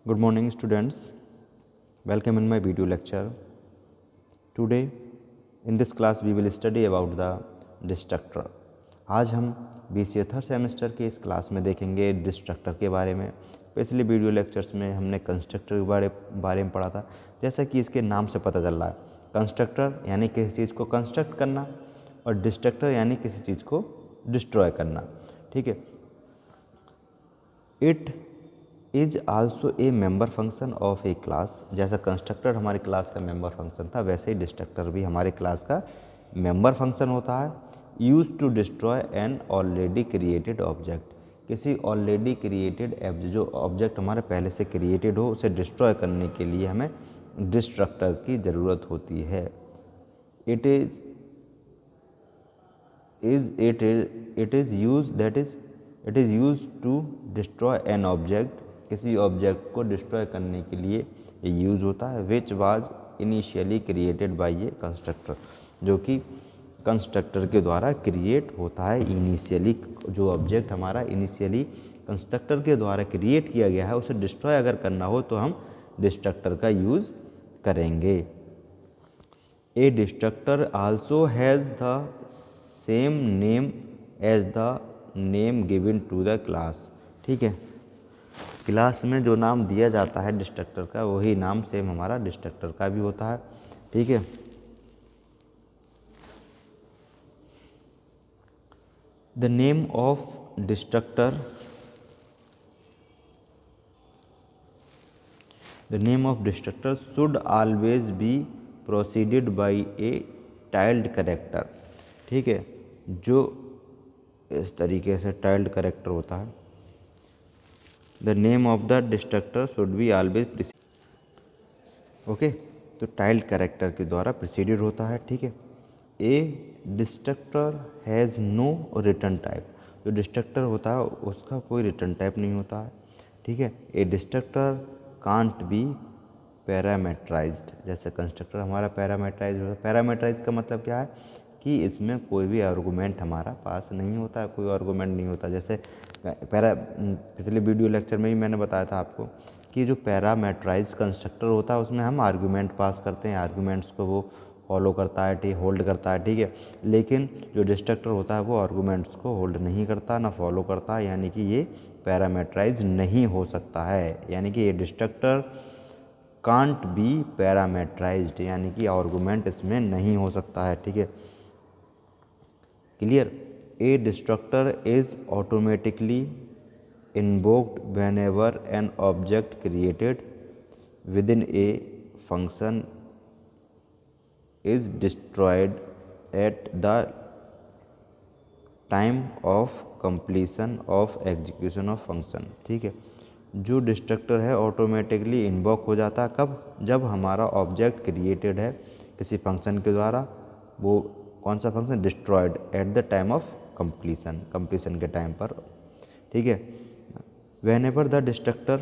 Good morning, students. Welcome in my video lecture. Today, in this class, we will study about the destructor. आज हम BCA third semester के इस class में देखेंगे destructor के बारे में. पिछले वीडियो लेक्चर्स में हमने कंस्ट्रक्टर के बारे में पढ़ा था. जैसा कि इसके नाम से पता चल रहा है, कंस्ट्रक्टर यानी किसी चीज़ को कंस्ट्रक्ट करना और डिस्ट्रक्टर यानी किसी चीज़ को डिस्ट्रॉय करना. ठीक है. It is also a member function of A class. जैसा कंस्ट्रक्टर हमारी क्लास का मेंबर फंक्शन था, वैसे ही डिस्ट्रक्टर भी हमारे क्लास का मेंबर फंक्शन होता है. Use to destroy an already created object. किसी ऑलरेडी क्रिएटेड जो ऑब्जेक्ट हमारे पहले से क्रिएटेड हो, उसे डिस्ट्रॉय करने के लिए हमें डिस्ट्रक्टर की ज़रूरत होती है. It is use to destroy an object. किसी ऑब्जेक्ट को डिस्ट्रॉय करने के लिए ये यूज़ होता है. Which was initially created by a constructor. जो कि कंस्ट्रक्टर के द्वारा क्रिएट होता है. इनिशियली जो ऑब्जेक्ट हमारा इनिशियली कंस्ट्रक्टर के द्वारा क्रिएट किया गया है, उसे डिस्ट्रॉय अगर करना हो तो हम डिस्ट्रक्टर का यूज़ करेंगे. A destructor also has the same name as the name given to the class. ठीक है. क्लास में जो नाम दिया जाता है डिस्ट्रक्टर का, वही नाम सेम हमारा डिस्ट्रक्टर का भी होता है. ठीक है. The name of destructor should always be proceeded by a tilde character. ठीक है. जो इस तरीके से टाइल्ड कैरेक्टर होता है. The name of the destructor should be always okay. तो टाइल्ड कैरेक्टर के द्वारा प्रिसीडेड होता है. ठीक है. A destructor has no return type. जो डिस्ट्रक्टर होता है उसका कोई रिटर्न टाइप नहीं होता है. ठीक है. A destructor can't be parameterised. जैसे कंस्ट्रक्टर हमारा पैरामीटराइज होता है. पैरामीटराइज का मतलब क्या है कि इसमें कोई भी आर्गूमेंट हमारा पास नहीं होता है, कोई आर्गूमेंट नहीं होता. जैसे पिछले वीडियो लेक्चर में ही मैंने बताया था आपको कि जो पैरामीटराइज कंस्ट्रक्टर होता है उसमें हम आर्गूमेंट पास करते हैं, आर्गूमेंट्स को वो फॉलो करता है, होल्ड करता है. ठीक है. लेकिन जो डिस्ट्रक्टर होता है वो आर्गूमेंट्स को होल्ड नहीं करता, ना फॉलो करता है, यानी कि ये पैरामीटराइज नहीं हो सकता है. यानी कि ये डिस्ट्रक्टर कांट बी पैरामीटराइज्ड, यानी कि आर्गूमेंट इसमें नहीं हो सकता है. ठीक है. Clear. A destructor is automatically invoked whenever an object created within a function is destroyed at the time of completion of execution of function. ठीक है. जो डिस्ट्रक्टर है ऑटोमेटिकली इन्वोक हो जाता है कब? जब हमारा ऑब्जेक्ट क्रिएटेड है किसी फंक्शन के द्वारा. वो कौन सा function? Destroyed at the time of completion के टाइम पर. ठीक है. Whenever the destructor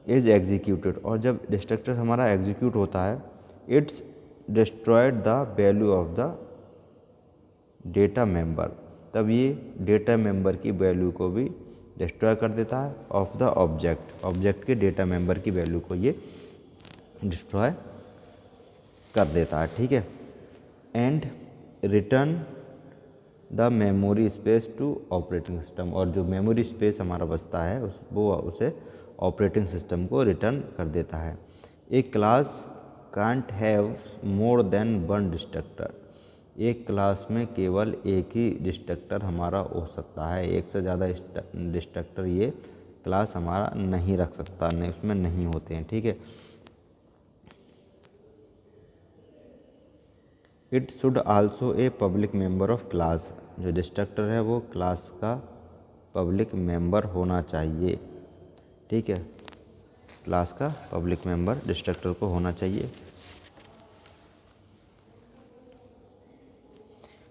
is executed. और जब डिस्ट्रक्टर हमारा एग्जीक्यूट होता है, it's destroyed the value of the data member. तब ये डेटा मेंबर की वैल्यू को भी डिस्ट्रॉय कर देता है. ऑफ द ऑब्जेक्ट के डेटा मेंबर की वैल्यू को ये डिस्ट्रॉय कर देता है. ठीक है. And return the memory space to operating system. और जो मेमोरी स्पेस हमारा बचता है वो उसे ऑपरेटिंग सिस्टम को रिटर्न कर देता है. A class can't have more than one destructor. एक क्लास में केवल एक ही डिस्ट्रक्टर हमारा हो सकता है. एक से ज़्यादा डिस्ट्रक्टर ये क्लास हमारा नहीं रख सकता, नहीं उसमें नहीं होते हैं. ठीक है. It should also a public member of class. जो डिस्ट्रक्टर है वो क्लास का पब्लिक मेंबर होना चाहिए. ठीक है. क्लास का पब्लिक मेंबर डिस्ट्रक्टर को होना चाहिए.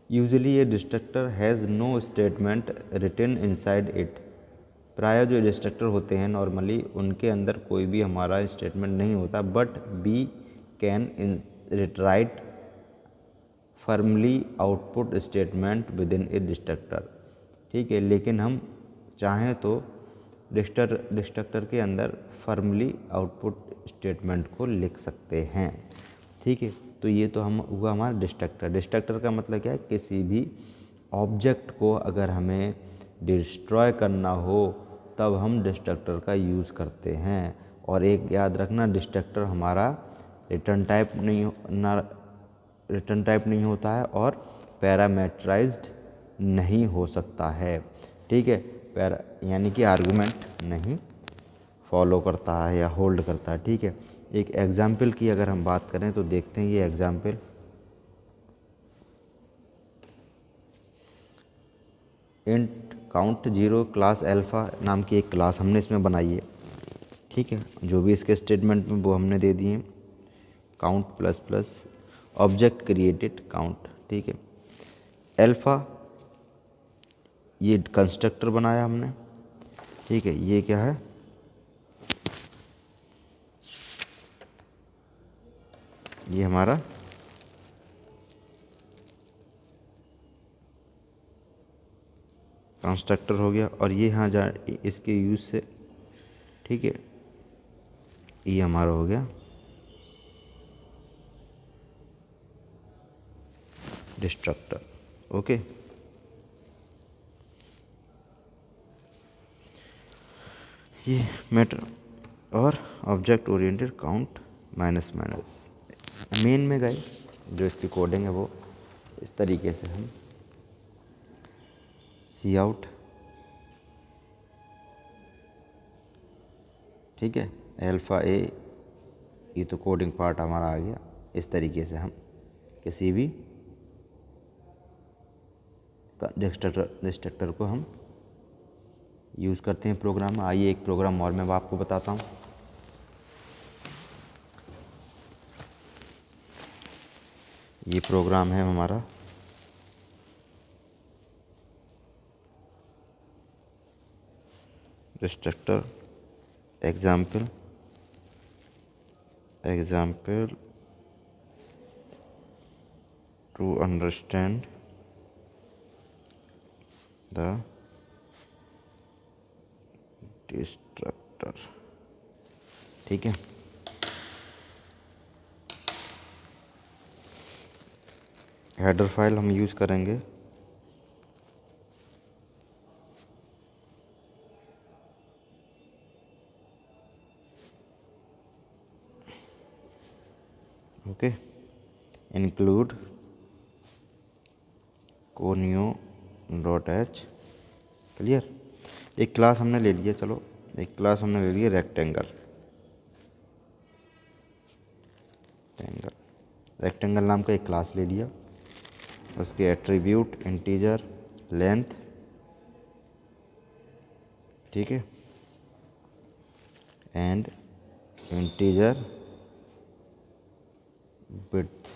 यूजुअली ये destructor has no statement written inside it. प्राय जो डिस्ट्रक्टर होते हैं नॉर्मली उनके अंदर कोई भी हमारा स्टेटमेंट नहीं होता. But we can write firmly output statement within a destructor. ठीक है. लेकिन हम चाहें तो डिस्ट्रक्टर के अंदर फर्मली आउटपुट स्टेटमेंट को लिख सकते हैं। ठीक है, तो ये तो हम हुआ हमारा डिस्ट्रक्टर का मतलब क्या है, किसी भी ऑब्जेक्ट को अगर हमें डिस्ट्रॉय करना हो तब हम डिस्ट्रक्टर का यूज़ करते हैं। और एक याद रखना, डिस्ट्रक्टर हमारा रिटर्न टाइप नहीं होता है और पैरामीटराइज्ड नहीं हो सकता है। ठीक है, यानी कि आर्गुमेंट नहीं फॉलो करता है या होल्ड करता है। ठीक है, एक एग्जाम्पल की अगर हम बात करें तो देखते हैं ये example. Int count 0 class alpha नाम की एक क्लास हमने इसमें बनाई है। ठीक है, जो भी इसके स्टेटमेंट में वो हमने दे दिए, count plus plus object created count. ठीक है, अल्फ़ा ये कंस्ट्रक्टर बनाया हमने। ठीक है, ये क्या है, ये हमारा कंस्ट्रक्टर हो गया। और ये यहाँ जा इसके यूज़ से, ठीक है, ये हमारा हो गया डिस्ट्रक्टर। ओके, ये मैटर और object oriented count minus minus main में गए। जो इसकी कोडिंग है वो इस तरीके से हम सी आउट, ठीक है, अल्फ़ा ए, ये तो कोडिंग पार्ट हमारा आ गया। इस तरीके से हम किसी भी डिस्ट्रक्टर को हम यूज़ करते हैं प्रोग्राम में। आइए एक प्रोग्राम और मैं आपको बताता हूँ। ये प्रोग्राम है हमारा destructor example to understand the destructor. ठीक है, हेडर फाइल हम यूज़ करेंगे ओके, इंक्लूड conio.h। क्लियर, एक क्लास हमने ले लिया, चलो एक क्लास हमने ले लिया रेक्टेंगल नाम का एक क्लास ले लिया। उसके एट्रीब्यूट इंटीजर लेंथ, ठीक है, एंड इंटीजर विड्थ।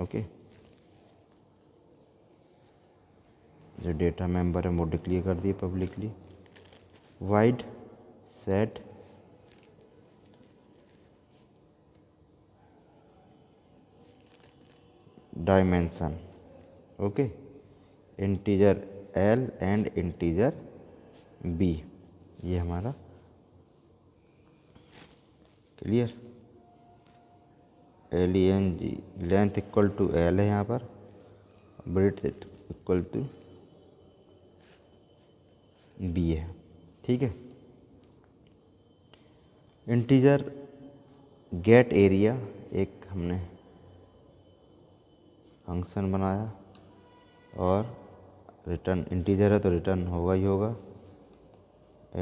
ओके, जो डेटा मेंबर है वो डिक्लेयर कर दिए publicly. Void set dimension, okay, integer L and integer B, ये हमारा clear. LENG length equal to L है यहाँ पर, ब्रेड्थ इक्वल टू बी है। ठीक है, इंटीजर गेट एरिया एक हमने फंक्शन बनाया और रिटर्न इंटीजर है तो रिटर्न होगा ही होगा।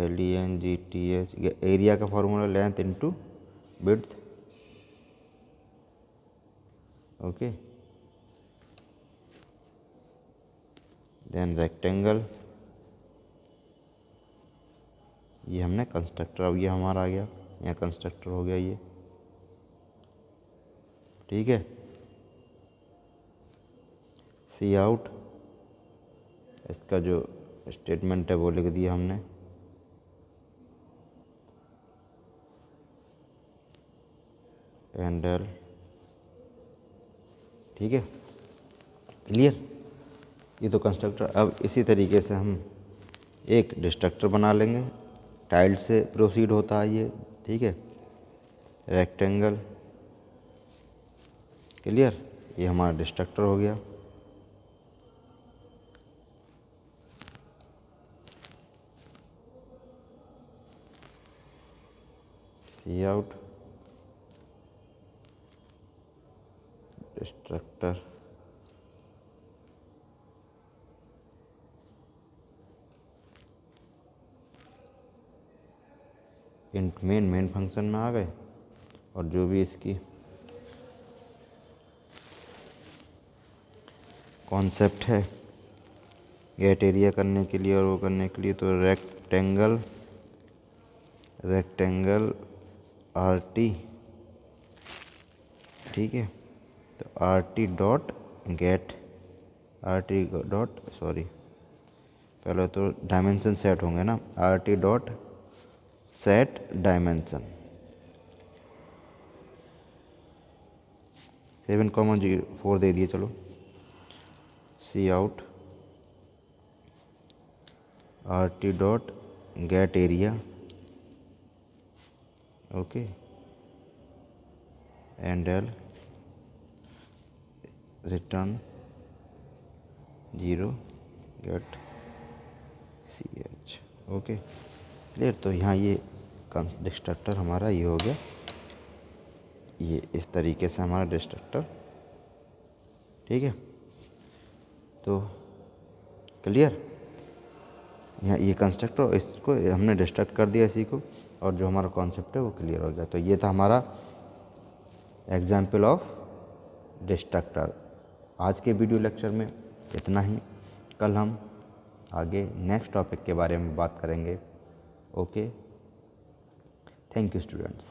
LENGTH एरिया का formula length into width. Okay, then rectangle, ये हमने कंस्ट्रक्टर, अब ये हमारा आ गया, यहाँ कंस्ट्रक्टर हो गया ये। ठीक है, सी आउट, इसका जो स्टेटमेंट है वो लिख दिया हमने। एंडल, ठीक है, क्लियर, ये तो कंस्ट्रक्टर। अब इसी तरीके से हम एक डिस्ट्रक्टर बना लेंगे, टाइल्ड से प्रोसीड होता है ये, ठीक है, रेक्टेंगल, क्लियर, ये हमारा डिस्ट्रक्टर हो गया। Cout destructor, int main function में आ गए, और जो भी इसकी कॉन्सेप्ट है गेट एरिया करने के लिए और वो करने के लिए, तो रेक्टेंगल आर टी, ठीक है, तो R T dot get, R T dot sorry पहले तो डायमेंशन सेट होंगे ना, R T dot set dimension 7,4 दे दिए, चलो cout R T dot get area, okay, endl return 0 गेट सी एच, ओके क्लियर। तो यहाँ ये डिस्ट्रक्टर हमारा ये हो गया, ये इस तरीके से हमारा डिस्ट्रक्टर, ठीक है, तो क्लियर। यहाँ ये कंस्ट्रक्टर, इसको हमने डिस्ट्रक्ट कर दिया इसी को, और जो हमारा कॉन्सेप्ट है वो क्लियर हो गया। तो ये था हमारा एग्जाम्पल ऑफ डिस्ट्रक्टर। आज के वीडियो लेक्चर में इतना ही, कल हम आगे नेक्स्ट टॉपिक के बारे में बात करेंगे। Okay, thank you students.